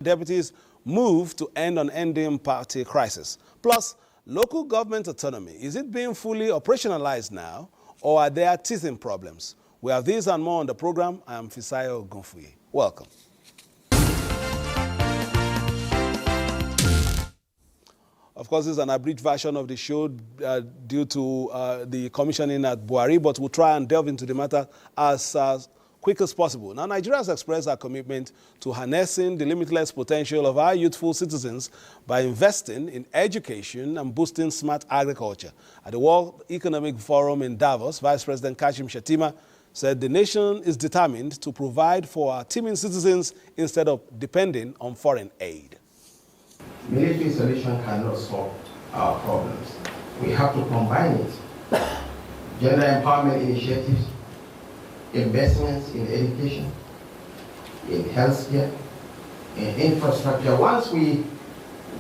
deputies move to end unending party crisis. Plus, local government autonomy. Is it being fully operationalized now, or are there teething problems? We have these and more on the program. I am Fisayo Gonfuyi. Welcome. Of course, this is an abridged version of the show due to the commissioning at Buhari, but we'll try and delve into the matter as quick as possible. Now, Nigeria has expressed our commitment to harnessing the limitless potential of our youthful citizens by investing in education and boosting smart agriculture. At the World Economic Forum in Davos, Vice President Kashim Shettima said the nation is determined to provide for our teeming citizens instead of depending on foreign aid. Military solution cannot solve our problems. We have to combine it. Gender empowerment initiatives, investments in education, in healthcare, in infrastructure. Once we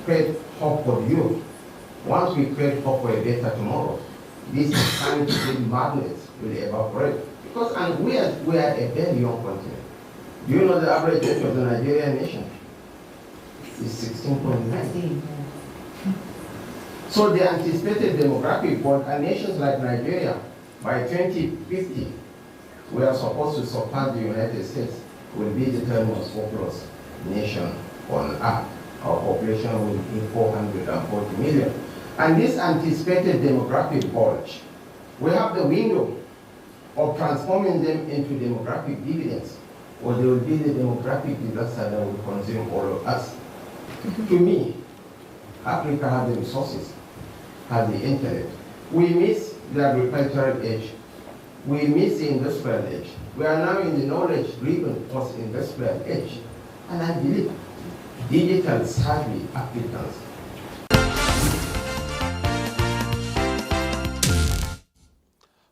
create hope for the youth, once we create hope for a better tomorrow, this scientific madness will evaporate. Because we are a very young continent. Do you know the average age of the Nigerian nation? Is 16.9. So the anticipated demographic for nations like Nigeria by 2050, we are supposed to surpass the United States, will be the third most populous nation on earth. Our population will be 440 million. And this anticipated demographic bulge, we have the window of transforming them into demographic dividends, or there will be the demographic disaster that will consume all of us. To me, Africa has the resources, has the intellect. We miss the agricultural age. We miss the industrial age. We are now in the knowledge-driven post-industrial age. And I believe digital savvy Africans.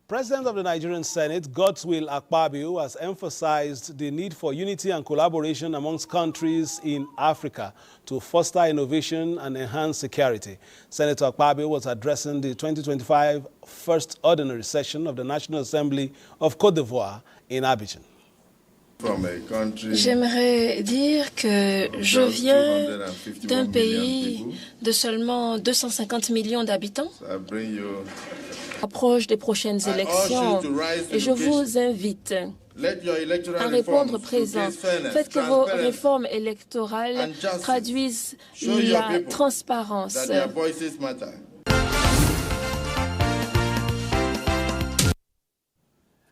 President of the Nigerian Senate, Godswill Akpabio, has emphasized the need for unity and collaboration amongst countries in Africa to foster innovation and enhance security. Senator Akpabio was addressing the 2025 First Ordinary Session of the National Assembly of Côte d'Ivoire in Abidjan. J'aimerais dire que je viens d'un pays de seulement 250 millions d'habitants, approche des prochaines élections, et je vous invite à répondre présent. Faites que vos réformes électorales traduisent la transparence.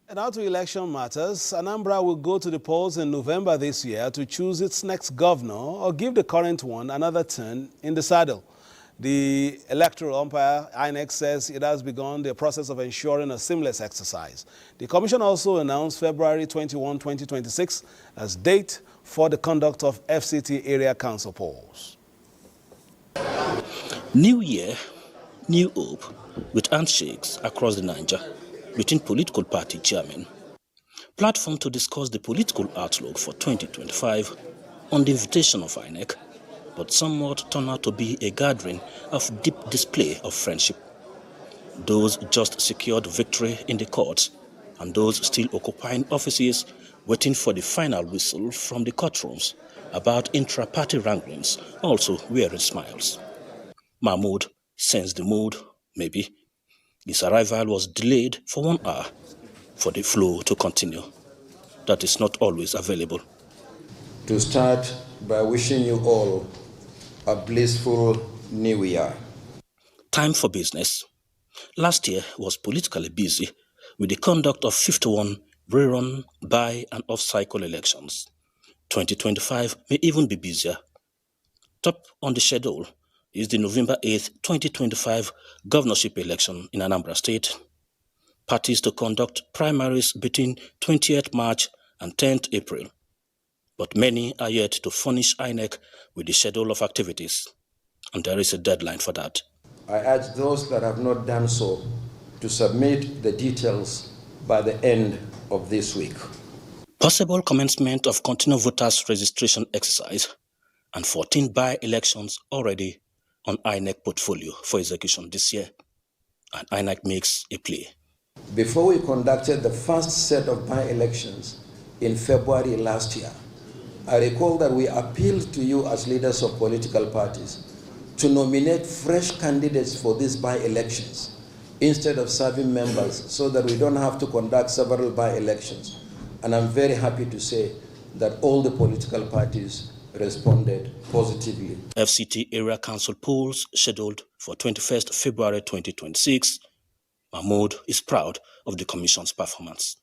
And now to election matters. Anambra will go to the polls in November this year to choose its next governor or give the current one another turn in the saddle. The electoral umpire, INEC, says it has begun the process of ensuring a seamless exercise. The commission also announced February 21, 2026 as date for the conduct of FCT area council polls. New year, new hope, with handshakes across the Niger between political party chairmen. Platform to discuss the political outlook for 2025 on the invitation of INEC, but somewhat turned out to be a gathering of deep display of friendship. Those just secured victory in the courts, and those still occupying offices waiting for the final whistle from the courtrooms about intra-party wranglings, also wearing smiles. Mahmoud sensed the mood, maybe. His arrival was delayed for 1 hour for the flow to continue. That is not always available. To start by wishing you all a blissful new year. Time for business. Last year was politically busy with the conduct of 51 rerun, by- and off-cycle elections. 2025 may even be busier. Top on the schedule is the November 8th, 2025 governorship election in Anambra State. Parties to conduct primaries between 20th March and 10th April. But many are yet to furnish INEC with the schedule of activities, and there is a deadline for that. I urge those that have not done so to submit the details by the end of this week. Possible commencement of continual voters registration exercise and 14 by-elections already on INEC portfolio for execution this year, and INEC makes a play. Before we conducted the first set of by-elections in February last year, I recall that we appealed to you as leaders of political parties to nominate fresh candidates for these by-elections instead of serving members so that we don't have to conduct several by-elections. And I'm very happy to say that all the political parties responded positively. FCT Area Council polls scheduled for 21st February 2026. Mahmoud is proud of the Commission's performance.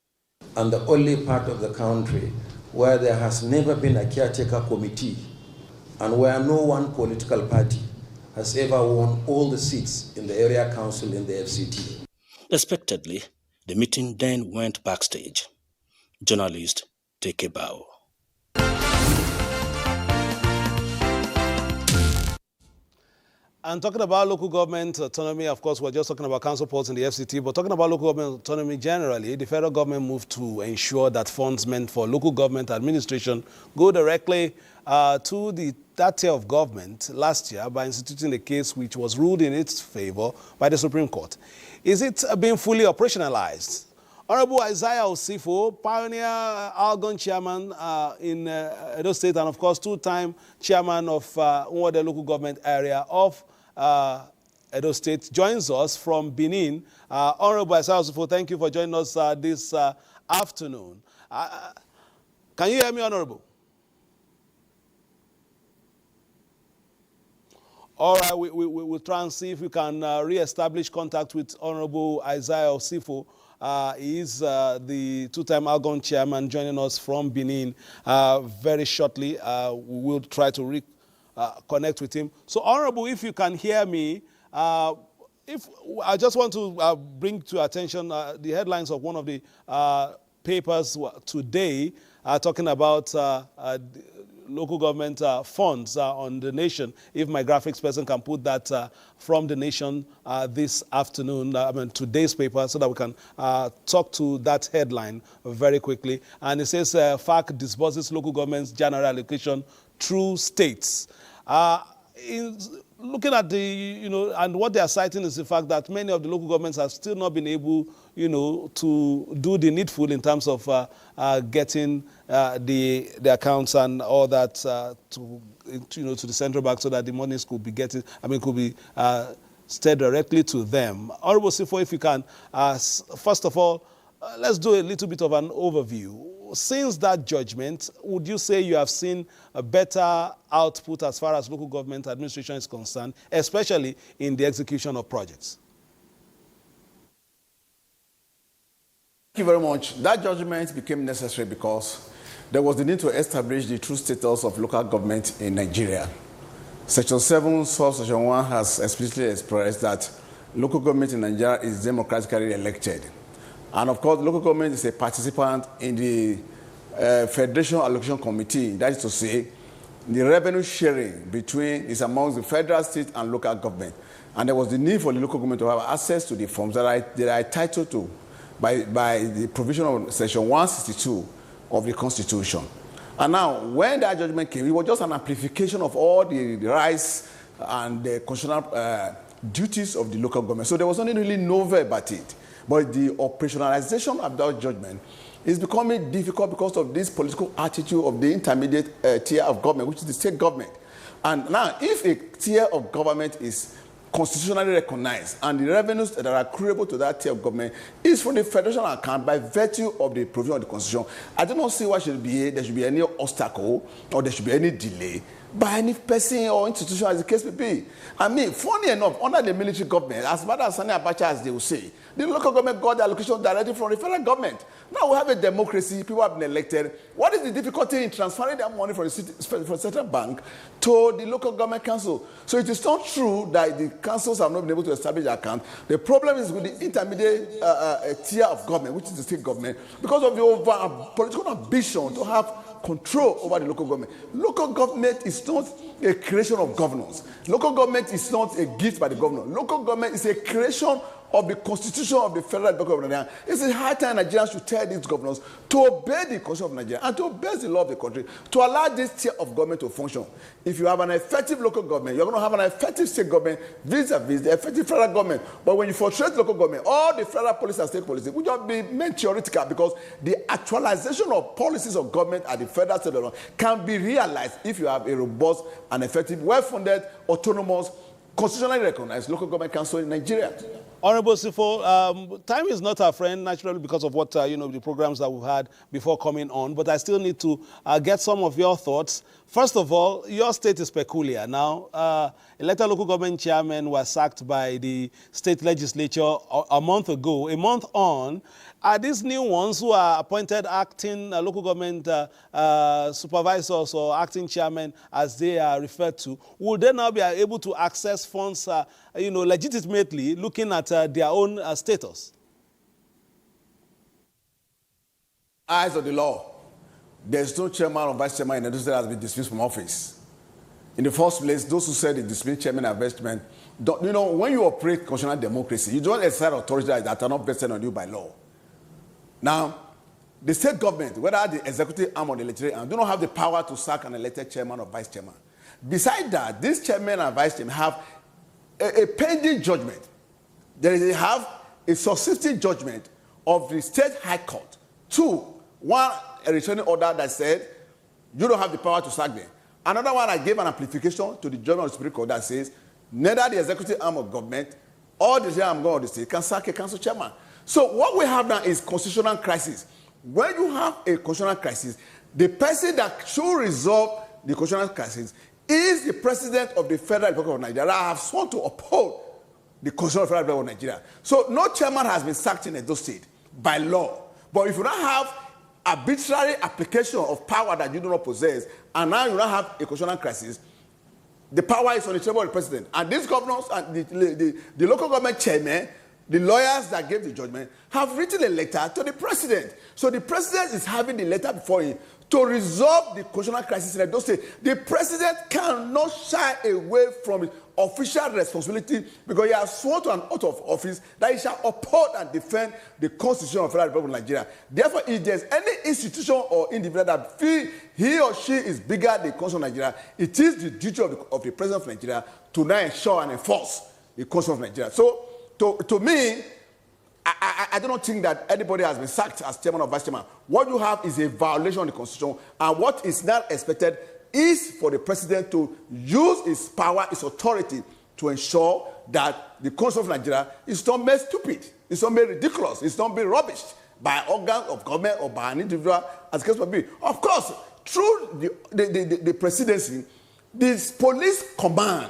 And the only part of the country where there has never been a caretaker committee and where no one political party has ever won all the seats in the area council in the FCT. Expectedly, the meeting then went backstage. Journalist take a bow. And talking about local government autonomy, of course, we're just talking about council polls in the FCT, but talking about local government autonomy generally, the federal government moved to ensure that funds meant for local government administration go directly to that tier of government last year by instituting a case which was ruled in its favor by the Supreme Court. Is it being fully operationalized? Honorable Isaiah Osifo, pioneer Algon chairman in Edo State, and of course two-time chairman of the local government area of Edo State, joins us from Benin. Honorable Isaiah Osifo, thank you for joining us this afternoon. Can you hear me, Honorable? All right, we'll try and see if we can re-establish contact with Honorable Isaiah Osifo. He is the two-time Algon chairman joining us from Benin very shortly. We will try to connect with him. So, Honorable, if you can hear me, if I just want to bring to your attention the headlines of one of the papers today talking about local government funds on the nation. If my graphics person can put that from the nation this afternoon, today's paper, so that we can talk to that headline very quickly. And it says FARC disburses local government's general allocation through states. Looking at the, and what they are citing is the fact that many of the local governments have still not been able, to do the needful in terms of getting the accounts and all that to the central bank so that the monies could be could be steered directly to them. Honorable Sifo, if you can, first of all, let's do a little bit of an overview. Since that judgment, would you say you have seen a better output as far as local government administration is concerned, especially in the execution of projects? Thank you very much. That judgment became necessary because there was the need to establish the true status of local government in Nigeria. Section 7, Section 1 has explicitly expressed that local government in Nigeria is democratically elected. And of course, local government is a participant in the Federation Allocation Committee. That is to say, the revenue sharing is amongst the federal, state, and local government. And there was the need for the local government to have access to the funds that they are entitled to by the provision of Section 162 of the Constitution. And now, when that judgment came, it was just an amplification of all the rights and the constitutional duties of the local government. So there was only really novel about it. But the operationalization of that judgment is becoming difficult because of this political attitude of the intermediate tier of government, which is the state government. And now, if a tier of government is constitutionally recognized and the revenues that are accruable to that tier of government is from the federation account by virtue of the provision of the Constitution, I do not see why there should be any obstacle or there should be any delay by any person or institution, as the case may be. I mean, funny enough, under the military government, as bad as Sani Abacha, as they will say, the local government got the allocation directly from the federal government. Now we have a democracy, people have been elected. What is the difficulty in transferring that money from the central bank to the local government council? So it is not true that the councils have not been able to establish the account. The problem is with the intermediate tier of government, which is the state government, because of the political ambition to have control over the local government. Local government is not a creation of governors. Local government is not a gift by the governor. Local government is a creation of the Constitution of the Federal Republic of Nigeria. It's a high time Nigerians should tell these governors to obey the Constitution of Nigeria and to obey the law of the country, to allow this tier of government to function. If you have an effective local government, you're going to have an effective state government vis-a-vis the effective federal government. But when you frustrate local government, all the federal policy and state policy will just be made theoretical, because the actualization of policies of government at the federal state level can be realized if you have a robust and effective, well-funded, autonomous, constitutionally recognized local government council in Nigeria. Honorable Sifo, time is not our friend, naturally, because of what, the programs that we've had before coming on, but I still need to get some of your thoughts. First of all, your state is peculiar. Now, elected local government chairman was sacked by the state legislature a month ago. A month on, are these new ones who are appointed acting local government supervisors or acting chairmen, as they are referred to, will they now be able to access funds, legitimately, looking at their own status? Eyes of the law, there's no chairman or vice chairman in the state that has been dismissed from office. In the first place, those who said they dismissed chairman and vice chairman, when you operate constitutional democracy, you don't exercise authority that are not vested on you by law. Now, the state government, whether the executive arm or the legislative arm, do not have the power to sack an elected chairman or vice chairman. Besides that, this chairman and vice chairman have a pending judgment. They have a subsisting judgment of the state high court. One, a returning order that said you don't have the power to sack them. Another one, I gave an amplification to the judgment of the Supreme Court that says neither the executive arm of government or the executive arm of the state can sack a council chairman. So what we have now is constitutional crisis. When you have a constitutional crisis, the person that should resolve the constitutional crisis is the president of the Federal Republic of Nigeria. I have sworn to uphold the Constitution of the Federal Republic of Nigeria. So no chairman has been sacked in Edo State by law. But if you don't have arbitrary application of power that you do not possess, and now you don't have a constitutional crisis, the power is on the table of the president. And these governors and the local government chairman, the lawyers that gave the judgment, have written a letter to the president. So the president is having the letter before him to resolve the constitutional crisis in Edo State. The president cannot shy away from his official responsibility, because he has sworn to an oath of office that he shall uphold and defend the Constitution of the Federal Republic of Nigeria. Therefore, if there's any institution or individual that feel he or she is bigger than the Constitution of Nigeria, it is the duty of the president of Nigeria to now ensure and enforce the Constitution of Nigeria. So, to me, I do not think that anybody has been sacked as chairman or vice chairman. What you have is a violation of the Constitution, and what is not expected is for the president to use his power, his authority, to ensure that the Constitution of Nigeria is not made stupid, it's not made ridiculous, it's not made rubbish by organs of government or by an individual, as the case may be. Of course, through the presidency, the police command,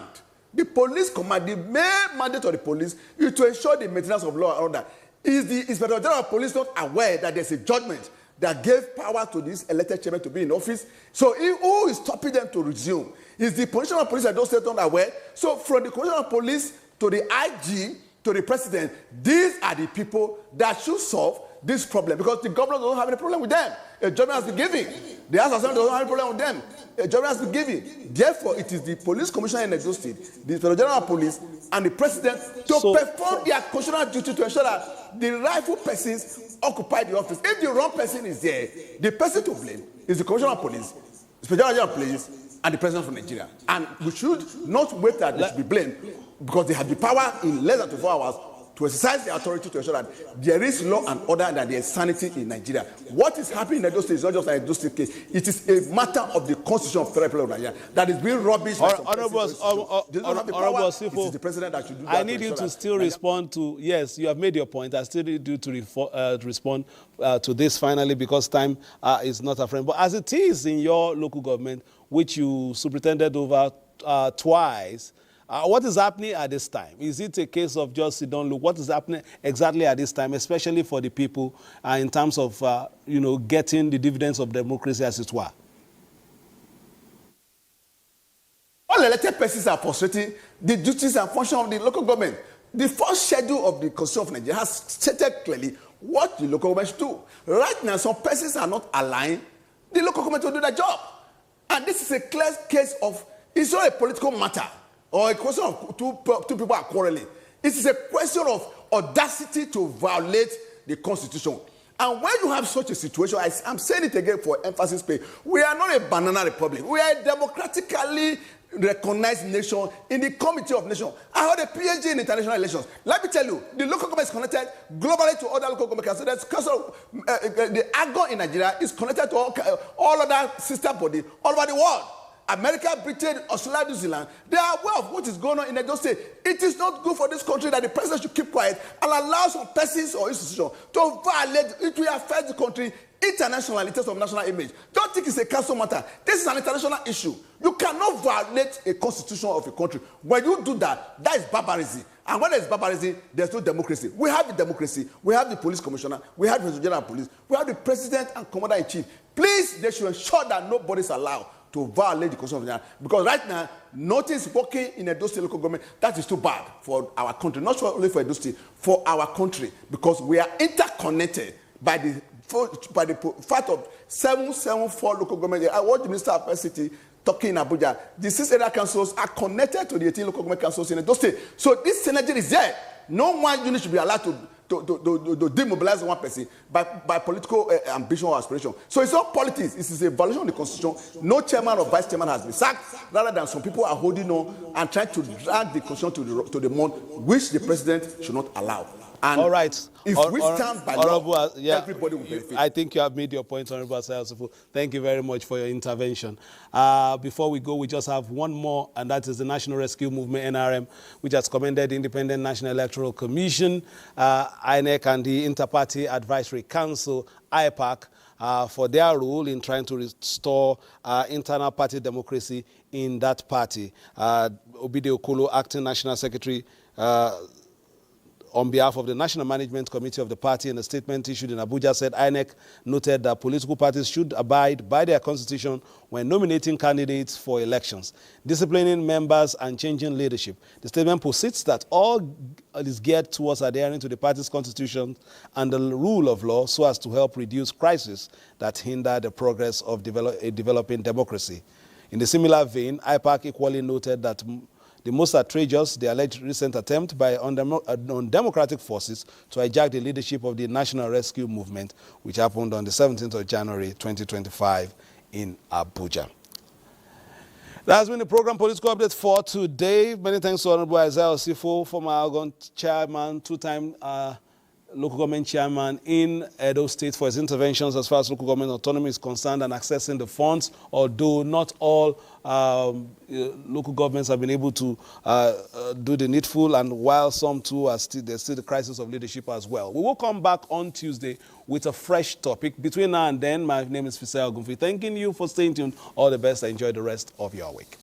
the main mandate of the police is to ensure the maintenance of law and order. Is the Inspector General of Police not aware that there's a judgment that gave power to this elected chairman to be in office? So who is stopping them to resume? Is the Commissioner of Police that don't stay not aware? So from the Commissioner of Police to the IG to the president, these are the people that should solve this problem, because the governor doesn't have any problem with them. A judgment has been given. The House of Assembly doesn't have any problem with them. A judgment has been given. Therefore, it is the police commissioner in Edo State, the Inspector General of Police, and the president to perform their constitutional duty to ensure that the rightful persons occupy the office. If the wrong person is there, the person to blame is the Commissioner of Police, the Inspector General of Police, and the President of Nigeria. And we should not wait that they should be blamed, because they have the power in less than 24 hours to exercise the authority to ensure that there is law and order and that there is sanity in Nigeria. What is happening in Edo State is not just an Edo State case. It is a matter of the Constitution of the Federal Republic of Nigeria that is being rubbish. Honorable Sifo, it is the president that should do that. I need you to still respond to, yes, you have made your point. I still need you to respond to this finally, because time is not a friend. But as it is in your local government, which you superintended over twice, what is happening at this time? Is it a case of just sit down, look? What is happening exactly at this time, especially for the people, in terms of, getting the dividends of democracy, as it were? All elected persons are frustrating the duties and function of the local government. The first schedule of the Constitution of Nigeria has stated clearly what the local government should do. Right now, some persons are not aligned. The local government will do their job. And this is a clear case of, it's not a political matter or a question of two people are quarreling. It is a question of audacity to violate the Constitution. And when you have such a situation, I'm saying it again for emphasis pay, we are not a banana republic. We are a democratically recognized nation in the Committee of Nations. I hold a PhD in international relations. Let me tell you, the local government is connected globally to other local government councils. The AGO in Nigeria is connected to all other sister bodies all over the world. America, Britain, Australia, New Zealand, they are aware of what is going on in Edo State. It is not good for this country that the president should keep quiet and allow some persons or institutions to violate. It will affect the country internationally in terms of national image. Don't think it's a council matter. This is an international issue. You cannot violate a constitution of a country. When you do that, that is barbarism. And when there's barbarism, there's no democracy. We have the democracy. We have the police commissioner. We have the general police. We have the president and commander-in-chief. Please, they should ensure that nobody is allowed to violate the Constitution of Nigeria. Because right now, nothing is working in Edo State local government. That is too bad for our country. Not only for Edo State, for our country. Because we are interconnected by the fact of 774 local government. I watched the Minister of FCT talking in Abuja. The 6 area councils are connected to the 18 local government councils in Edo State. So this synergy is there. No one unit should be allowed to demobilize one person by political ambition or aspiration. So it's not politics. It is a violation of the Constitution. No chairman or vice chairman has been sacked, rather than some people are holding on and trying to drag the Constitution to the mud, which the president should not allow. And all right. If we stand by law, everybody will benefit. I think you have made your point, Honorable Asayasufu. Thank you very much for your intervention. Before we go, we just have one more, and that is the National Rescue Movement, NRM, which has commended the Independent National Electoral Commission, INEC, and the Inter-Party Advisory Council, IPAC, for their role in trying to restore internal party democracy in that party. Obide Okolo, Acting National Secretary, on behalf of the National Management Committee of the party, in a statement issued in Abuja, said INEC noted that political parties should abide by their constitution when nominating candidates for elections, disciplining members and changing leadership. The statement posits that all is geared towards adhering to the party's constitution and the rule of law so as to help reduce crises that hinder the progress of a developing democracy. In the similar vein, IPAC equally noted that the most outrageous, the alleged recent attempt by undemocratic forces to hijack the leadership of the National Rescue Movement, which happened on the 17th of January 2025 in Abuja. That has been the program Political Update for today. Many thanks to Honorable Isaiah Osifo, former Algon chairman, two-time local government chairman in Edo State, for his interventions as far as local government autonomy is concerned and accessing the funds, although not all local governments have been able to do the needful, and while some too are there's still the crisis of leadership as well. We will come back on Tuesday with a fresh topic. Between now and then, my name is Fisaya Ogunfi. Thanking you for staying tuned. All the best. Enjoy the rest of your week.